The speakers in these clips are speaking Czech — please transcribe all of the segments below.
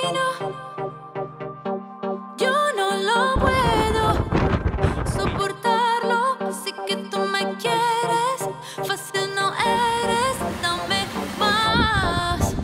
camino. Yo no lo puedo soportarlo, así que tú me quieres, fácil no eres, dame más.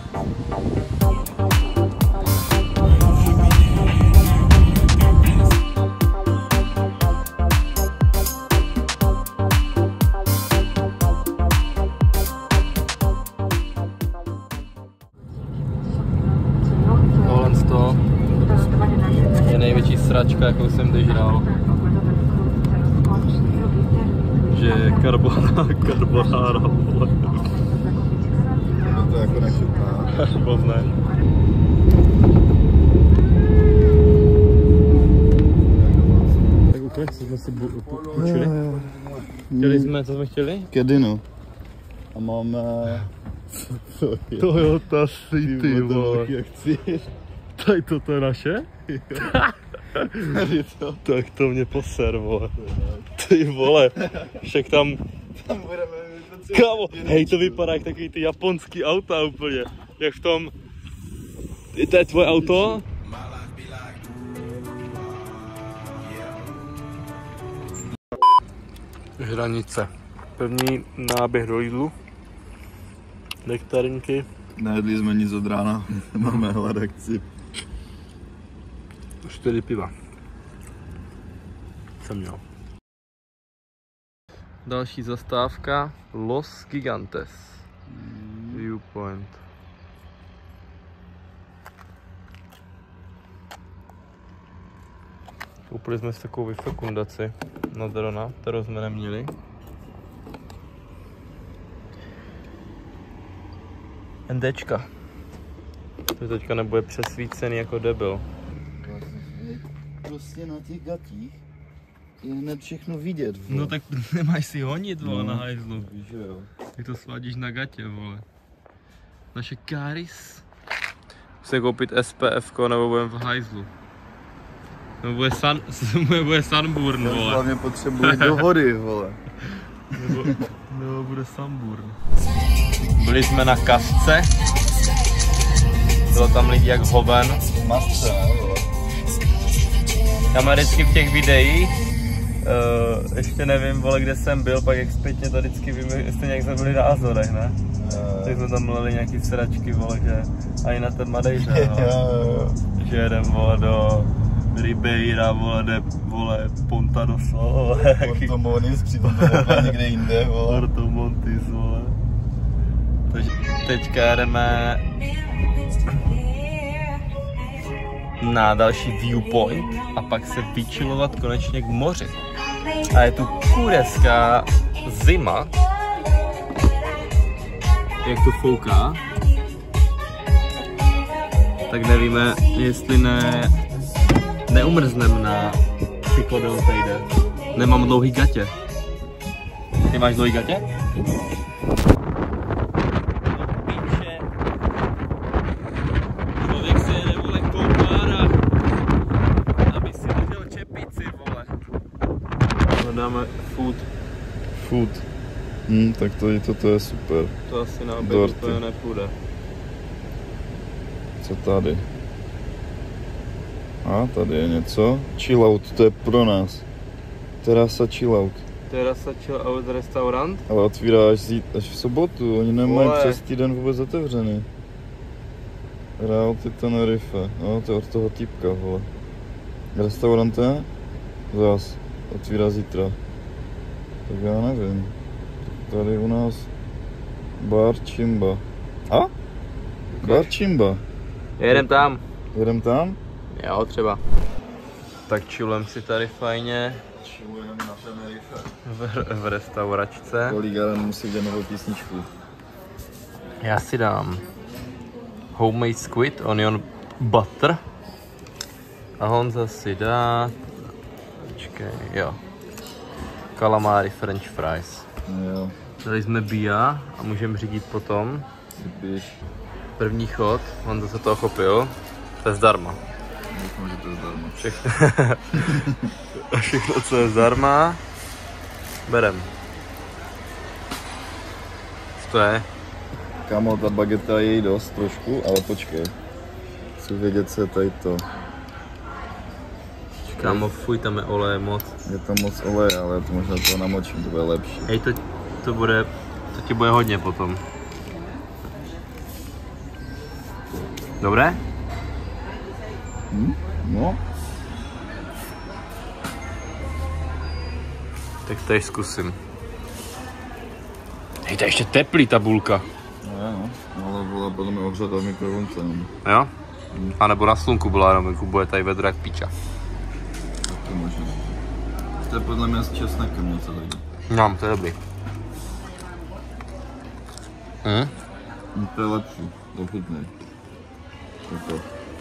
Je největší sračka, jakou jsem kdy žral. Že carbonara, vole. No to jako nechutná. Moc ne. Tak ukaž, co jsme si půjčili. Chtěli jsme, co jsme chtěli? Kedinu. A máme... Toyota City, vole. Jak chceš. Tady toto je naše? Tak to mě poser, vole. Ty vole, však tam budeme... kámo, hej, to vypadá jak takový ty japonský auta úplně. Jak v tom... To je tvoje auto? Hranice. První náběh do Lidlu. Nektarinky. Nejedli jsme nic od rána, máme hladakci. 4 piva. Jsem měl. Další zastávka Los Gigantes. Viewpoint. Koupili jsme si takovou vyfekundaci na drona, kterou jsme neměli. NDčka. To teďka nebude přesvícený jako debil. Prostě na těch gatích je hned všechno vidět, vole. No tak nemáš si honit, vole, no, na hajzlu. Víš, že jo. Tak to svádíš na gatě, vole. Naše Caris. Musím koupit SPF, nebo budeme v hajzlu. Nebo bude Sunburn, Já vole. hlavně potřebuji do vody, vole. Nebo bude Sunburn. Byli jsme na kasce. Bylo tam lidi jak hoven. Masce, ne, vole. Tam vždycky v těch videích, ještě nevím, vole, kde jsem byl, pak jak zpětně to vždycky vím, jestli nějak jsme byli na Azorech, ne? Tak jsme tam mleli nějaký sračky, vole, že ani na ten Madejře, že jedem, vole, do Ribeira, vole, jde, vole, Ponta do Sol, vole. Porto Monis, přitom to bylo někde jinde, vole. Porto Montis, vole. Takže teďka jdeme na další viewpoint a pak se vyčilovat konečně k moři. A je tu kurevská zima. Jak to fouká. Tak nevíme, jestli neumrznem na Pico del Teide. Nemám dlouhý gatě. Ty máš dlouhý gatě? Člověk si jede, vole, koupára, aby si držel čepici, vole. Dáme food. Tak toto je super. To asi na oběd úplně nepůjde. Co tady? A tady je něco. Chillout, to je pro nás. Terasa Chillout. Terasa Chillout restaurant? Ale otvírá až v sobotu, oni nemají přes týden vůbec otevřený. Realty Tenerife, no to je od toho typka, vole. Restaurante? Zas, otvírá zítra. Tak já nevím. Tady u nás Bar Chimba. A? Bar Chimba. Jedem tam. Jedem tam? Jo, třeba. Tak chillujeme si tady fajně. Chillujeme na Tenerife. V restauračce. Kolega musí dát novou písničku. Já si dám homemade squid, onion butter. A Honza si dá... Počkej, jo. Calamari french fries. Jo. Tady jsme bia a můžeme řídit potom. Sypíš. První chod, Honza se toho chopil. To je zdarma. Doufám, že to je zdarma. Všechno, co je zdarma, berem. Co to je? Kámo, ta bageta je jí dost trošku, ale počkej. chci vědět, co je tady to. Kámo, fuj, tam je oleje moc. Je tam moc oleje, ale to možná to namočím, to bude lepší. Hej, to ti bude hodně potom. Dobré? No. Tak teď zkusím. Hej, to je ještě teplý ta bulka. No, ale byla potom ohřata v mikrovlnce. Jo? A nebo na slunku byla, jenom bude tady vedro jak piča. To možná. To je podle mě s česnekem něco tady. No, to je dobrý. To je lepší, to chutnej.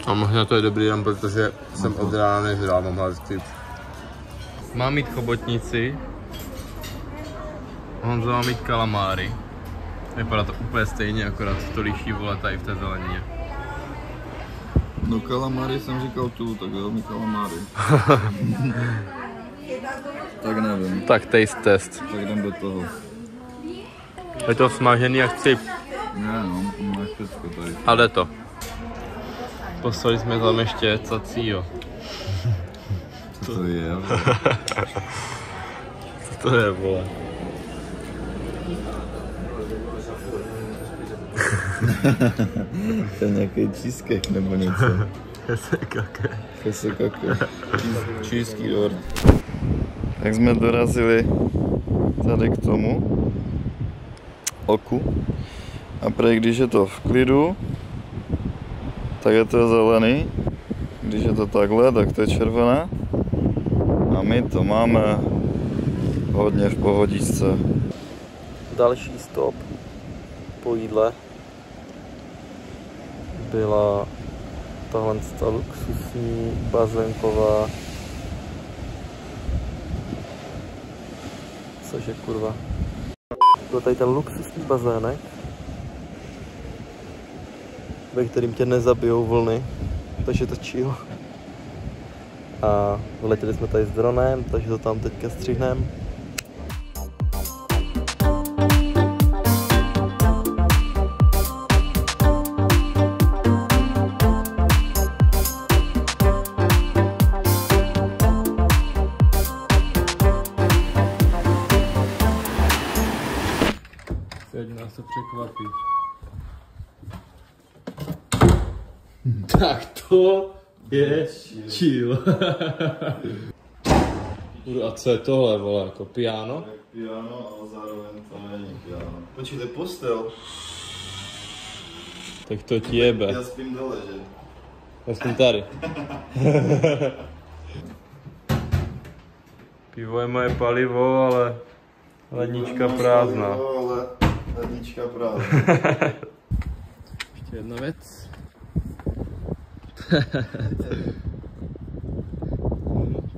A možná to je dobrý jenom, protože jsem od rána nežral, mám hlad. Mám mít chobotnici. Honzo má mít kalamáry. Vypadá to úplně stejně, akorát to liší, vole, tady v té zelenině. No kalamáry jsem říkal tu, tak jo, mi kalamáry. Tak nevím. Tak taste test. Tak jdem do toho. Je to smažený jak cip. Ne no, máš všecko tady. A jde to. Poslali jsme tam ještě cacího. Co to je? Co to je, vole? To je nějaký cheesecake nebo něco. Kesekake. Cheesecake dort. Tak jsme dorazili tady k tomu oku. A prej, když je to v klidu, tak je to zelený. Když je to takhle, tak to je červené. A my to máme hodně v pohodičce. Další stop po jídle byla tahle luxusní bazénková, cože kurva. Byl tady ten luxusní bazének, ve kterým tě nezabijou vlny, takže to chill. A vyletěli jsme tady s dronem, takže to tam teďka střihneme. Teď nás to překvapí. Tak to je chill. A co je tohle, vole, jako piano? Piano, ale zároveň to není piano. Počkej, to je postel. Tak to ti jebe. Já spím dole, že? Já jsem tady. Pivo je moje palivo, ale lednička prázdná. Ale lednička prázdná. Ještě jedna věc.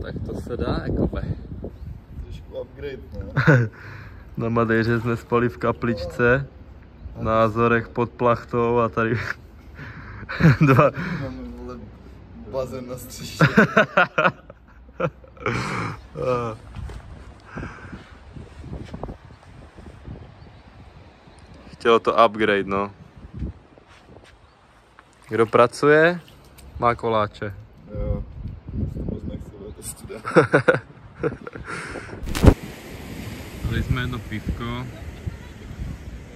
Tak to se dá, jakoby. Trošku upgrade, ne? Na Madejře jsme spali v kapličce, na Azorech pod plachtou a tady dva. Máme vole bazén na střeše. Chtělo to upgrade, no. Kdo pracuje, má koláče. Jo, moc nechci to student. Dali jsme jedno pívko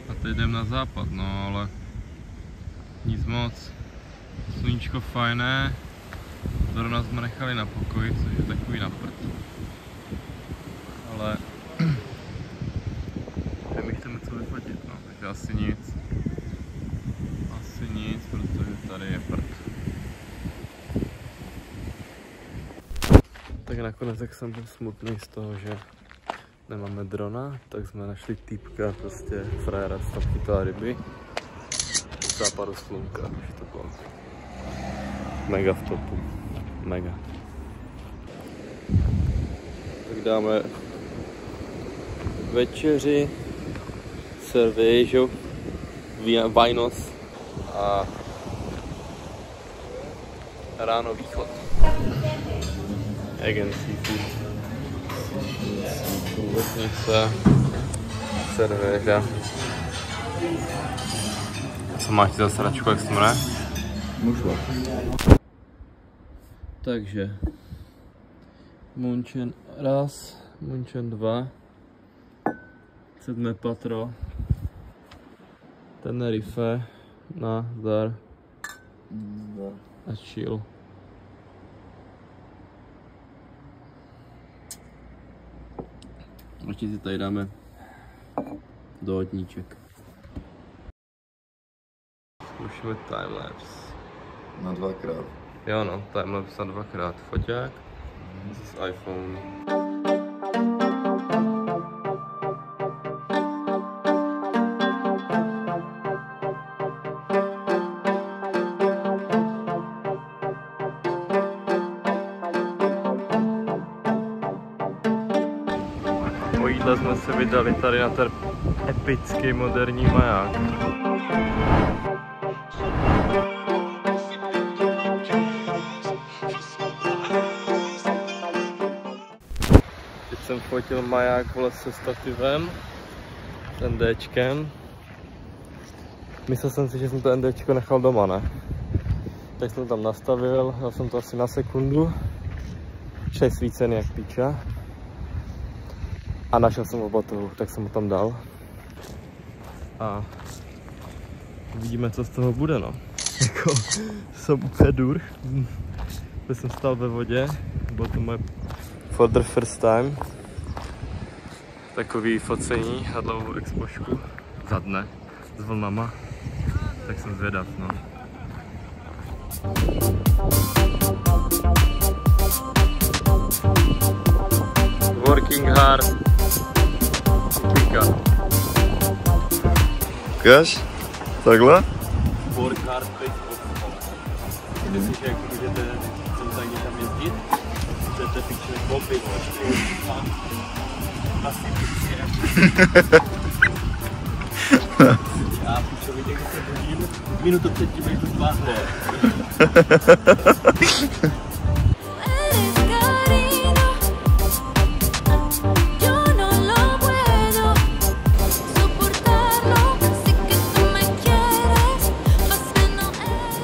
a teď jdem na západ, no ale nic moc. Sluníčko fajné, zrovna jsme nechali na pokoji, což je takový na prd. Ale my chceme co vyfotit, no, takže asi nic. Asi nic, protože tady je prd. Tak nakonec tak jsem byl smutný z toho, že nemáme drona, tak jsme našli týpka, prostě frajera, co tam chytala ryby. V západu slunka, že to bylo mega v topu, mega. Tak dáme večeři, servéžo, vajnos a ráno východ. Again seafood. Kůletnice, servéža. Co máš ty za sračku, jak smrne? Mušla. Takže Munchen 1, Munchen 2, 7. patro, Tenerife, nazdar a chill. Ještě si tady dáme dohodníček. Zkoušíme timelapse. Na 2x. Jo no, timelapse na 2x. Foťák z iPhone. Po jídle jsme se vydali tady na ten epický moderní maják. Teď jsem fotil maják vole se stativem, ten Dčkem. Myslel jsem si, že jsem to NDčko nechal doma, ne? Tak jsem tam nastavil, dal jsem to asi na sekundu. 6 svícený jak píča. A našel jsem obatohu, tak jsem ho tam dal. A uvidíme, co z toho bude, no. Jako, jsem úplně dur. Teď jsem stál ve vodě, bylo to moje for the first time. Takový focení na dlouhou expošku za dne s vlnama. Tak jsem zvědav, no. Working hard. Pika. Ukáž? Takhle? Work hard, play sport. Myslíš, že jak můžete sem tak někam jezdit? Chcete píčili koupit, asi píčili. Já píčovi někdo se budím, minutu před tím, jak to zvládne.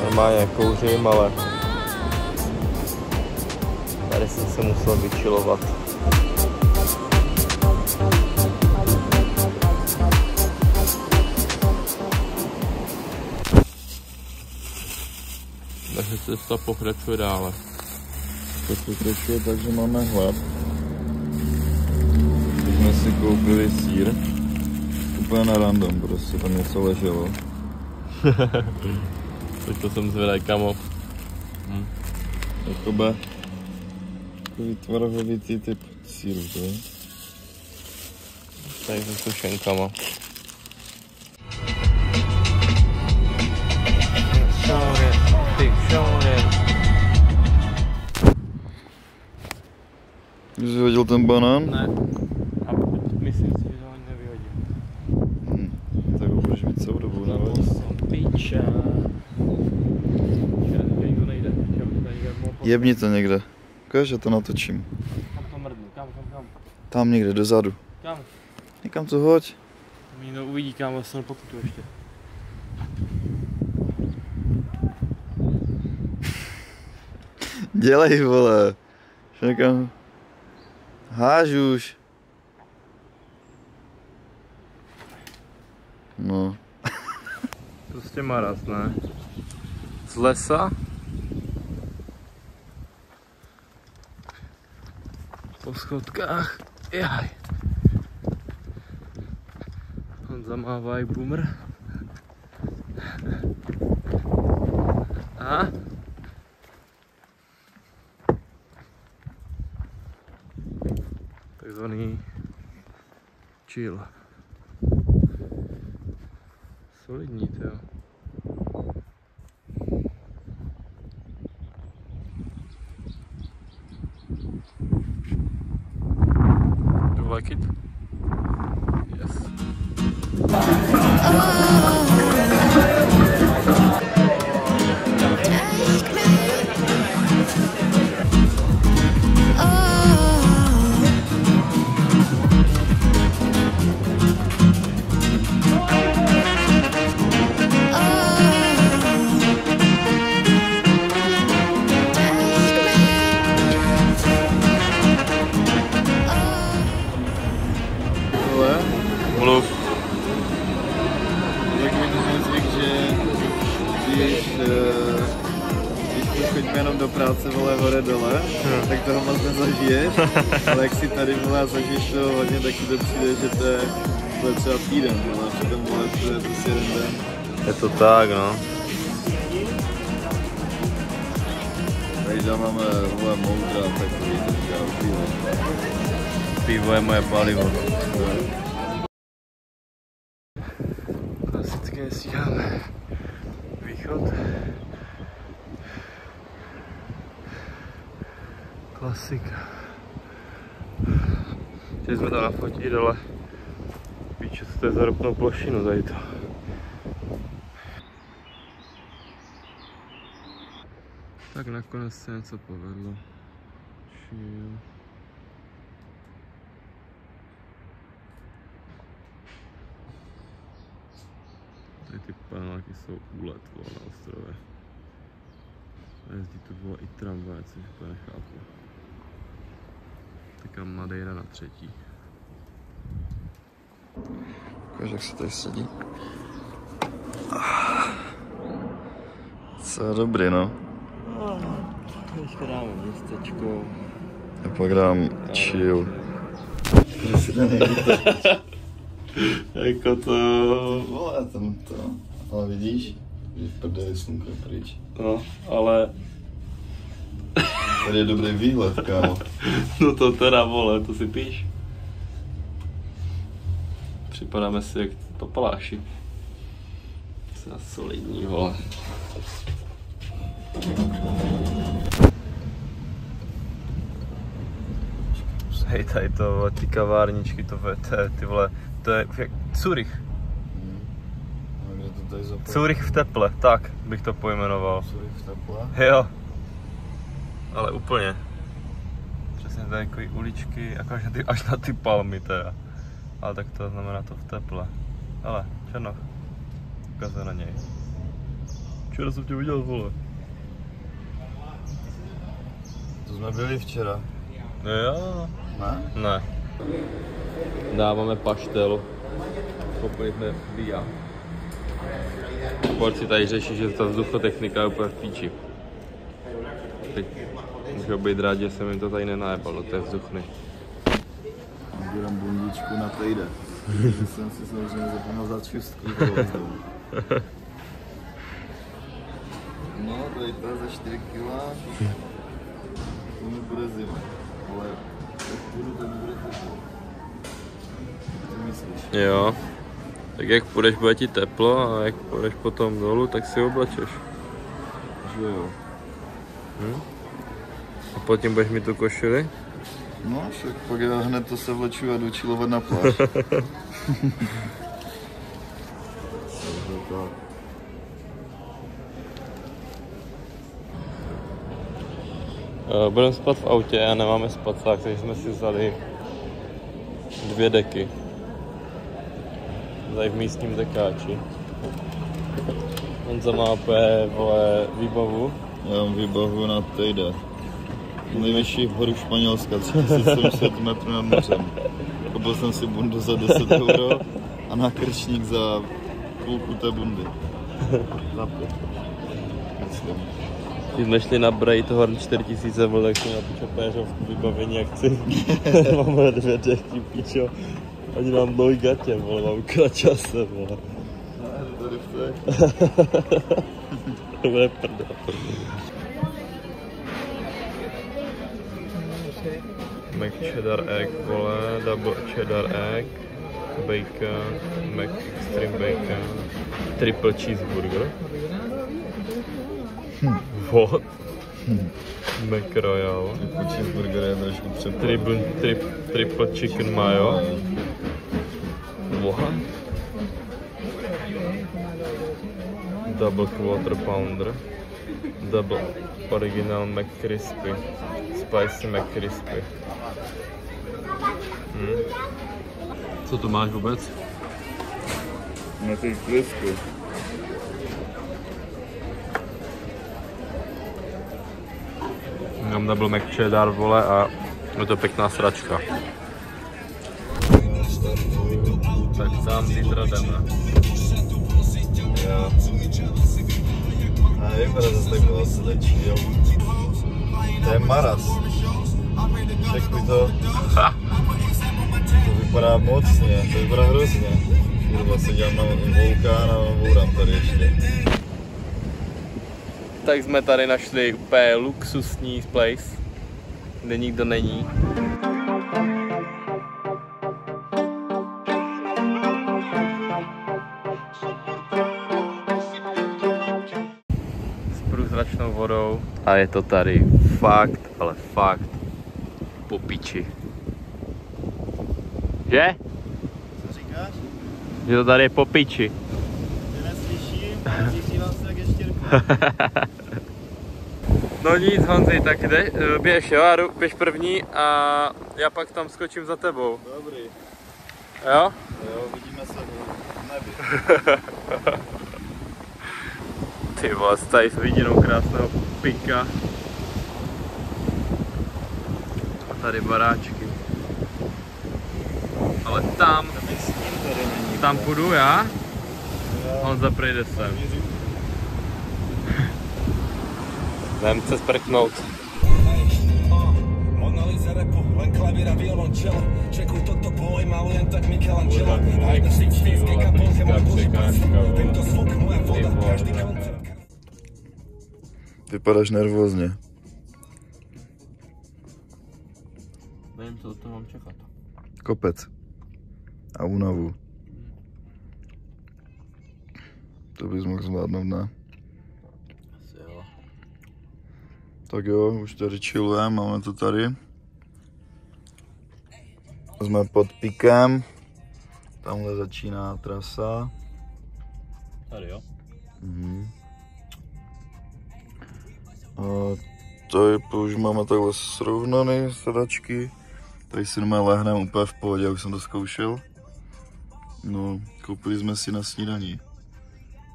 Normálně kouřím, ale tady jsem se musel vyčilovat. Takže cesta pokračuje dále. To pokračuje tak, že máme hlad. Když jsme si koupili sýr, úplně na random, prostě tam něco leželo. Tak to jsem zvědavý, kamo. Jakoby takový tvarohovitý typ sýru, to je? Tady jsem sušenkama. Už jsi hodil ten banán? Ne. A myslím si, že ho ani nevyhodím. Tak ho budeš mít celou dobu, ne? Piča. Jebni to někde. Ukáž, že to natočím. Kam to mrdnu? Kam? Tam někde, dozadu. Kam? Někam to hoď. Někdo uvidí, kam vlastně pokutu ještě. Dělej, vole. Někam. Háž už. No. Prostě maras, ne? Z lesa. Po schodkách. Jaj. On zamává jak boomer. A? Takzvaný chill. Solidní, to jo. Do you like it? Yes. když chodíme jenom do práce, vole, hore dole, tak toho moc nezažiješ, ale jak si tady, vole, a zažiješ toho hodně, tak ti to přijde, že to je třeba týden, vole, přitom, vole, to je prostě jeden den. Je to tak, no. Tady tam máme, vole, moudra, takový, takže pivo. Pivo je moje palivo. Klasické stíháme východ. Klasika. Chtěli jsme to nafotit, ale víš, co to je za ropnou plošinu tady to. Tak nakonec se něco povedlo. Chill. Tady ty paneláky jsou úlet, na ostrově. A jezdí tu bylo i tramvaje, což úplně nechápu. Taká Madeira na 3. Ukáž, jak se tady sedí. Co je dobrý, no. Teďka dáme městečko. A pak dám chill. Jako to... Vole, tam to. Ale vidíš? Že v prdeli slunko pryč. No, ale... Tady je dobrý výhled, kámo. No to teda, vole, to si píš. Připadáme si jak papaláši. Jsi solidní, vole. Hej, tady to, ty kavárničky, ty vole, to je jak Zurich. Zurich v teple, tak bych to pojmenoval. Zurich v teple? Jo. Ale úplně. Přesně tady takový uličky, jako až na ty palmy teda. Ale tak to znamená to v teple. Ale, Černoch. Ukazuje na něj. Včera jsem tě viděl, vole. To jsme byli včera. Jo. Ne? Ne. Dáváme paštel. Koupili jsme Via. Borci tady řeší, že ta vzduchotechnika je úplně v píči. Teď můžu být rád, že jsem jim to tady nenajebal do té vzduchny. Dělám bundičku na tejde. Jsem si samozřejmě zapomněl za čustku. No, tady to je za 4 kg. To mi bude zima. Ale jak půjdu, tak bude teplo. Co myslíš? Jo. Tak jak půjdeš, bude ti teplo, a jak půjdeš potom dolů, tak si oblečeš. Že jo. A potom budeš mít tu košili? No, však pak já hned to se vleču a jdu chillovat na pláž. Budeme spát v autě a nemáme spacák, takže jsme si vzali 2 deky. Tady v místním dekáči. Honza má úplně, vole, výbavu. Já mám výbavu na Tejde. Nejvyšší horu Španělska, 3700 metrů nad mořem. Koupil jsem si bundu za 10 € a nákrčník za půlku té bundy. Za 5. Myslím. Když jsme šli na Bright Horn 4000, byl, tak jsem na pičo péřovku vybavení akci. Máme 2 deky, pičo. Ani mám dlouhý gatě, vole, mám kračase, vole. Tady v té. To bude prdel. Mac cheddar egg, vole, double cheddar egg, bacon, Mac extreme bacon, triple cheeseburger. What? Mac royal. Triple cheeseburger je trošku přepad. Triple chicken mayo. What? Double quarter pounder. Double original McCrispy. Spicy McCrispy. Co tu máš vůbec? Na té crispy. Mám double Mac cheddar, vole, a je to pěkná sračka. Tak tam zítra jdeme. Já. nevypadá zase tak moc lepší, jo. To je maras. Čekuj to. To vypadá mocně, to vypadá hrozně. Kurva, se dělám na vulkán a vourám tady ještě. Tak jsme tady našli úplně luxusní place, kde nikdo není. S průzračnou vodou a je to tady fakt, ale fakt po piči. Že? Co říkáš? Že to tady je po piči. Ty neslyším, ale přižívám se jak ještěrku. No nic, Honzi, tak běž, jo, běž první a já pak tam skočím za tebou. Dobrý. Jo? Jo, vidíme se v nebi. Ty vole, tady s vidinou krásného pika. A tady baráčky. Ale tam půjdu já. Honza prejde sem. Jdem se sprchnout. Monalisa repu, len klavír a violončelo. Čekuj toto pojímal jen tak Michelangelo. A jedna sixtínský kapolke, môj boží prst. Tento zvuk, moja voda, každý koncert. Vypadáš nervózně. Nevím, co od toho mám čekat. Kopec. A únavu. To bys mohl zvládnout, ne? Asi jo. Tak jo, už tady chillujeme, máme to tady. Jsme pod pikem. Tamhle začíná trasa. Tady jo. A tady už máme takhle srovnaný sedačky. Tady si lehneme úplně v pohodě, já už jsem to zkoušel. No, koupili jsme si na snídani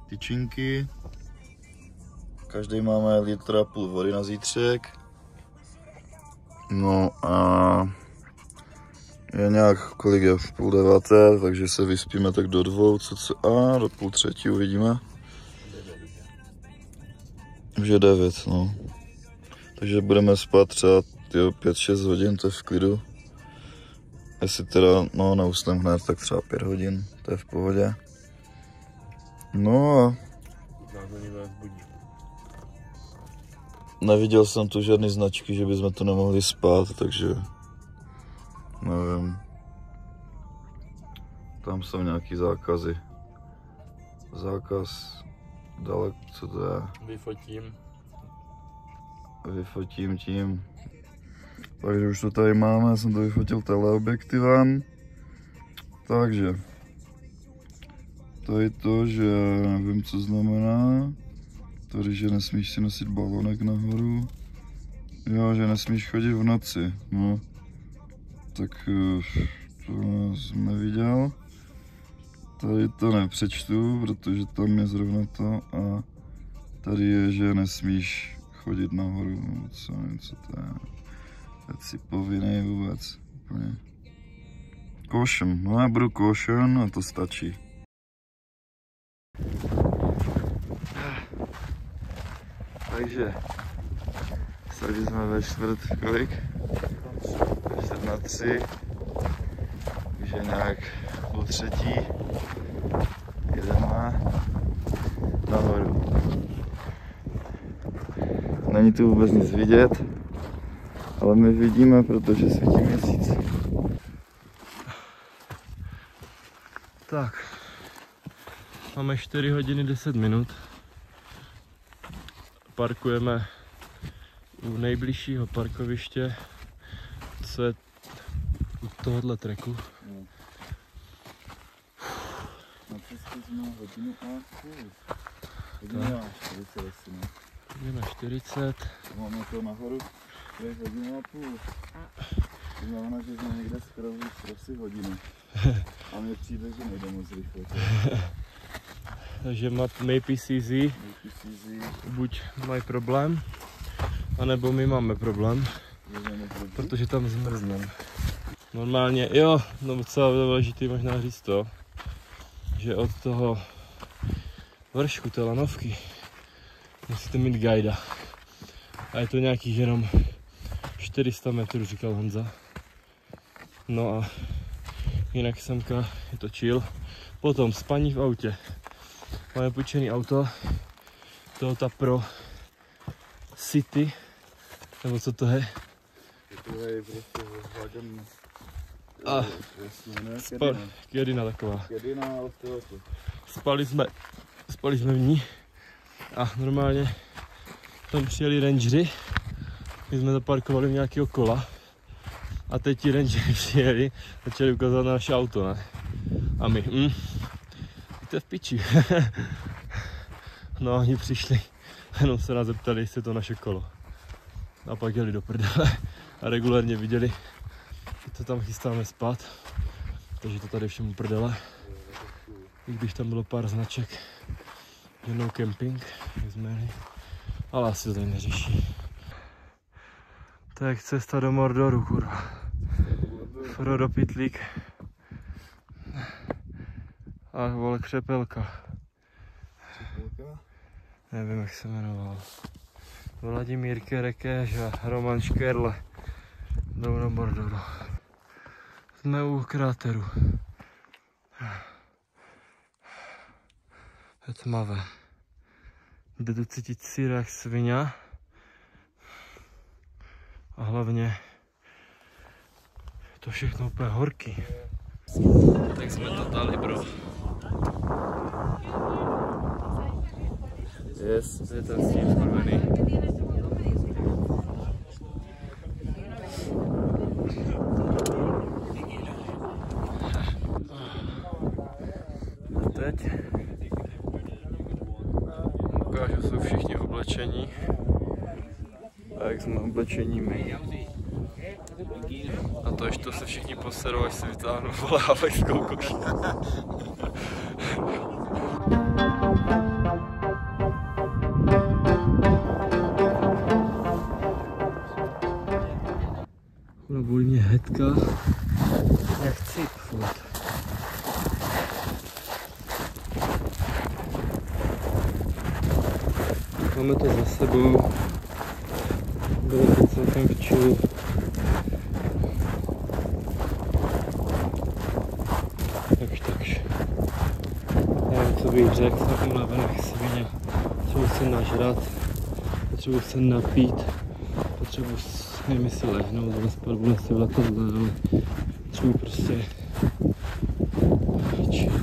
tyčinky. Každý máme 1,5 litru vody na zítřek. No a je nějak, kolik je, 8:30, takže se vyspíme tak do 2, a do 2:30 uvidíme. Už je 9, no. Takže budeme spát třeba 5-6 hodin, to je v klidu. Jestli teda, no, neusnem hned, tak třeba 5 hodin, to je v pohodě. No a neviděl jsem tu žádný značky, že bychom tu nemohli spát, takže nevím. Tam jsou nějaký zákazy. Zákaz daleko, co to je? Vyfotím tím. Takže už to tady máme, já jsem to vyfotil teleobjektivem. Takže to je to, že nevím, co znamená. Tady, že nesmíš si nosit balonek nahoru. Jo, že nesmíš chodit v noci. No, tak to jsem neviděl. Tady to nepřečtu, protože tam je zrovna to a tady je, že nesmíš chodit nahoru. No, co nevím, co to je. Teď si povinnej vůbec. Úplně. Caution. No já budu caution a to stačí. Takže tady jsme ve čtvrt kolik? 4:45. Takže nějak po 3. Jedeme nahoru. Není tu vůbec nic vidět, ale my vidíme, protože svítí měsíc. Tak, máme 4 hodiny 10 minut. Parkujeme u nejbližšího parkoviště, co je u tohohle treku. Na cestu jsme hodinu a půl. Hodinu a 40 asi, ne? Hodina 40. Máme to nahoru, to je hodinu a půl. To znamená, že jsme někde skoro asi hodinu. A mně přijde, že nejde moc rychle. Takže maybe easy, buď mají problém, anebo my máme problém, protože tam zmrzneme. Normálně, jo, no docela důležitý možná říct to, že od toho vršku té lanovky musíte mít guida. A je to nějakých jenom 400 metrů, říkal Honza. No a jinak semka je to chill. Potom spaní v autě. Máme půjčený auto. Toyota Pro City. Nebo co to je? To je prostě Wagen. A Kedina taková. Kedina od Toyota. Spali jsme v ní. A normálně tam přijeli rangeři. My jsme zaparkovali v nějakého kola. A teď ti rangeři přijeli, začali ukazovat na naše auto, ne? A my, to je v piči. No oni přišli, jenom se nás zeptali, jestli je to naše kolo. A pak jeli do prdele a regulárně viděli, že to tam chystáme spát. Takže to tady všemu prdele. I když tam bylo pár značek, že no camping, vezmeli. Ale asi to tady neřeší. Tak cesta do Mordoru, kurva. Frodo Pitlík. A vole Křepelka. Nevím, jak se jmenoval. Vladimír Kerekeš a Roman Škerle. Jdou do Mordoru. Jsme u kráteru. Je tmavé. Jde tu cítit síra jak svině. A hlavně to všechno úplně horký. Tak jsme to dali, bro. Yes, to je ten stín skurvený. A teď ukážu, jsou všichni oblečení. A jak jsme oblečení my. A to ještě se všichni poserou, až si vytáhnu vole havajskou košili. Bolí mě hedka. Jak cip furt. Máme to za sebou. Bylo to celkem v chillu. Takže. Nevím, co bych řekl, jsem unavený jak svině. Potřebuji se nažrat, potřebuji se napít, potřebuji, nevím jestli lehnout, ale spát budu si v letadle, ale potřebuji prostě chill.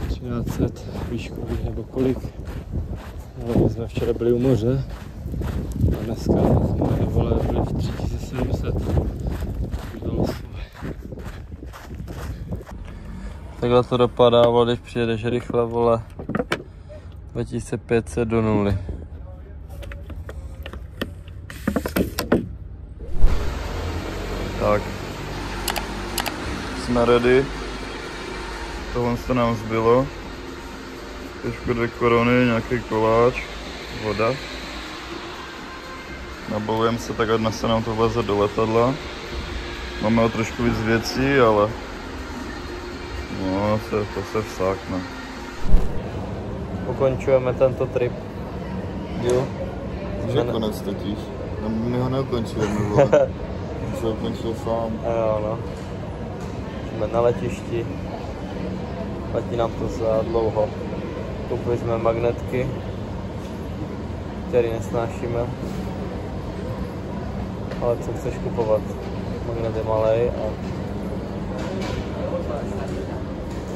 1300 výškových nebo kolik. Ale my jsme včera byli u moře a dneska jsme vole byli v 3700. Takhle to dopadá, vole, když přijedeš rychle, vole, 2500 do nuly. Tak, jsme ready. Tohle se nám zbylo. Trošku 2 koruny, nějaký koláč, voda. Nabalujeme se tak, ať se nám to vleze do letadla. Máme o trošku víc věcí, ale no, to se vsákne. Ukončujeme tento trip. Jo? Že konec totiž. No, my ho neukončujeme, vole. On se ukončil sám. Jo, no. Jsme na letišti. Letí nám to za dlouho. Koupili jsme magnetky, které nesnášíme. Ale co chceš kupovat? Magnet je malej a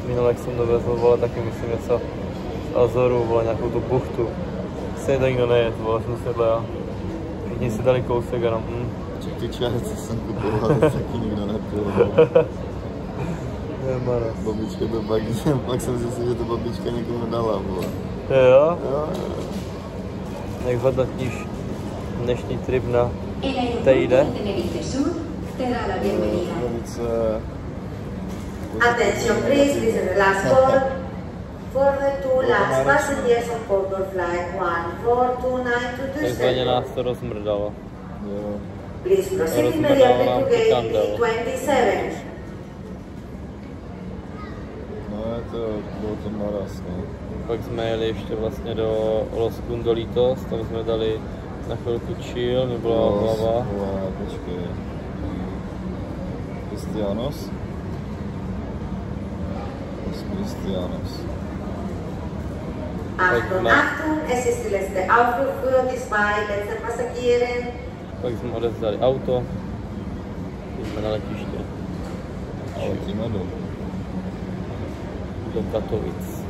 minule, jak jsem dovezl, vole, taky myslím něco z Azoru, vole, nějakou tu buchtu. Se to nikdo nejet, vole, jsem si já. Všichni si dali kousek jenom, Ty čáry, co jsem kupoval, taky nikdo nepil. Babička to pak jsem zjistil, že to babička někomu dala, vole. Jo? Jo. Jak hodnotíš dnešní trip na Teide? Velice... Attention please, this is the last call. For the 2 last passengers on Condor Flight 1429 to Takzvaně Düsseldorf. nás to rozmrdalo. Jo. Please proceed immediately to gate B27. No, bylo to naraz, no. Pak jsme jeli ještě vlastně do Los Condolitos, tam jsme dali na chvilku chill, mi byla hlava. Počkej. Cristianos. Los Cristianos. Achtung, Achtung, es ist die letzte Aufruf für die zwei letzten Passagiere. Pak jsme odevzdali auto, jsme na letiště. A letíme do Katovic.